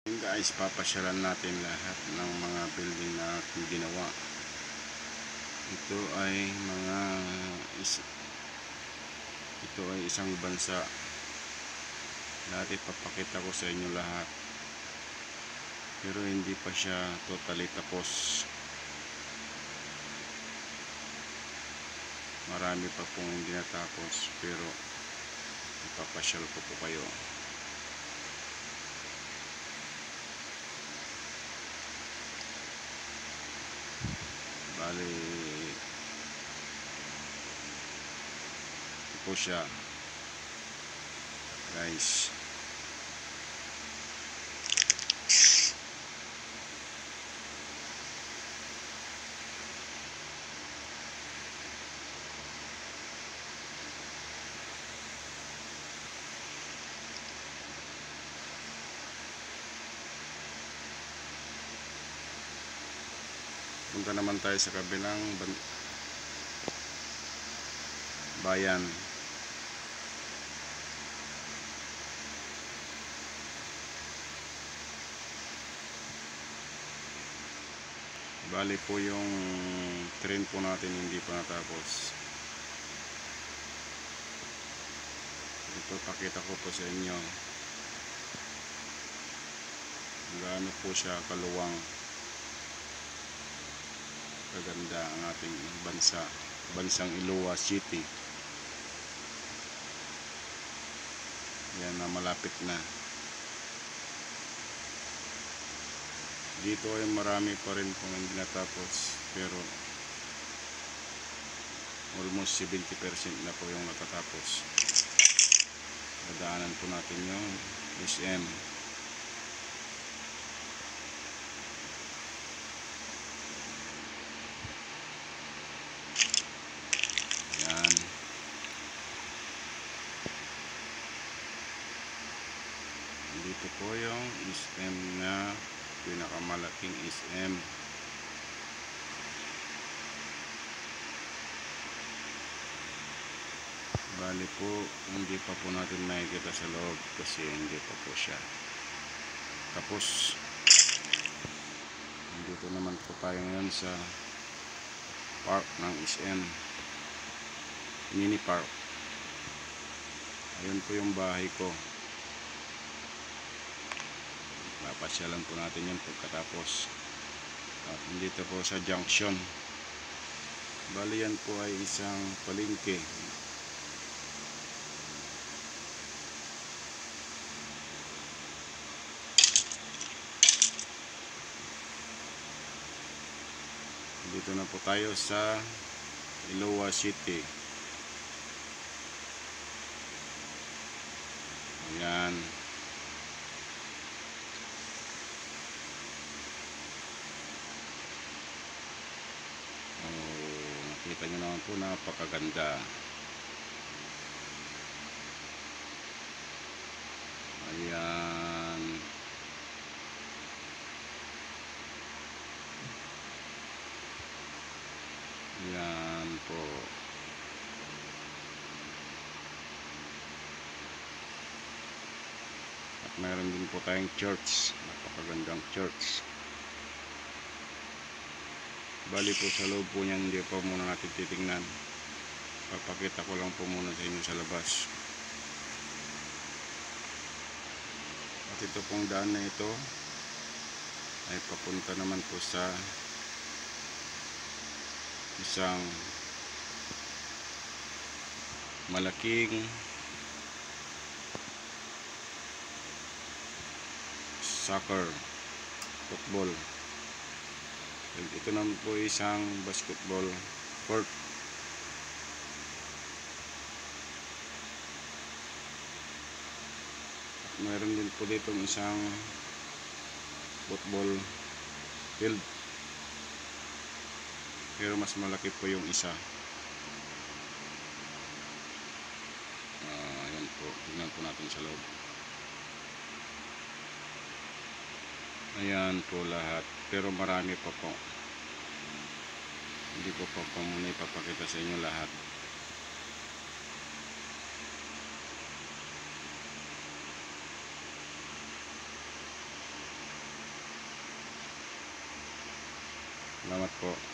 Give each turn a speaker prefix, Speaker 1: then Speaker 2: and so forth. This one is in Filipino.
Speaker 1: Guys, papasyalan natin lahat ng mga building na ating ginawa. Ito ay isang bansa. Lahat ipapakita ko sa inyo lahat. Pero hindi pa siya totally tapos. Marami pa pong hindi natapos, pero ipapasyal ko po kayo. Bali, ito po siya, guys. Punta naman tayo sa kabilang bayan. Bali po yung train po natin hindi pa natapos. Ito pakita ko po sa inyo gaano po siya kaluwang, kaganda ang ating bansang Iloa City. Yan na, malapit na. Dito ay marami pa rin pong hindi natapos, pero almost 70% na po yung natatapos. Dadaanan po natin yung SM. Yan. Dito po yung SM na pinakamalaking SM. Bali po, hindi pa po natin makikita sa loob kasi hindi pa po siya tapos. Dito naman po tayo ngayon sa park ng SM, mini park. Ayun po yung bahay ko. Papasyalan po natin yun pagkatapos. At dito po sa junction. Bali yan po ay isang palengke. Dito na po tayo sa Iloa City. Ayan. Nakita nyo naman po, napakaganda. Ayan. Ayan po. At mayroon din po tayong church. Napakagandang church. Bali po sa loob po niyan, hindi pa muna natin titingnan. Papakita ko lang po muna sa inyo sa labas. At ito pong daan na ito ay papunta naman po sa isang malaking football. Ito naman po isang basketball court. At mayroon din po dito isang football field, pero mas malaki po yung isa. Ayan po, tingnan po natin sa loob. Ayan po lahat, pero marami pa po. Hindi ko pa muna ipapakita sa inyo lahat. Salamat po.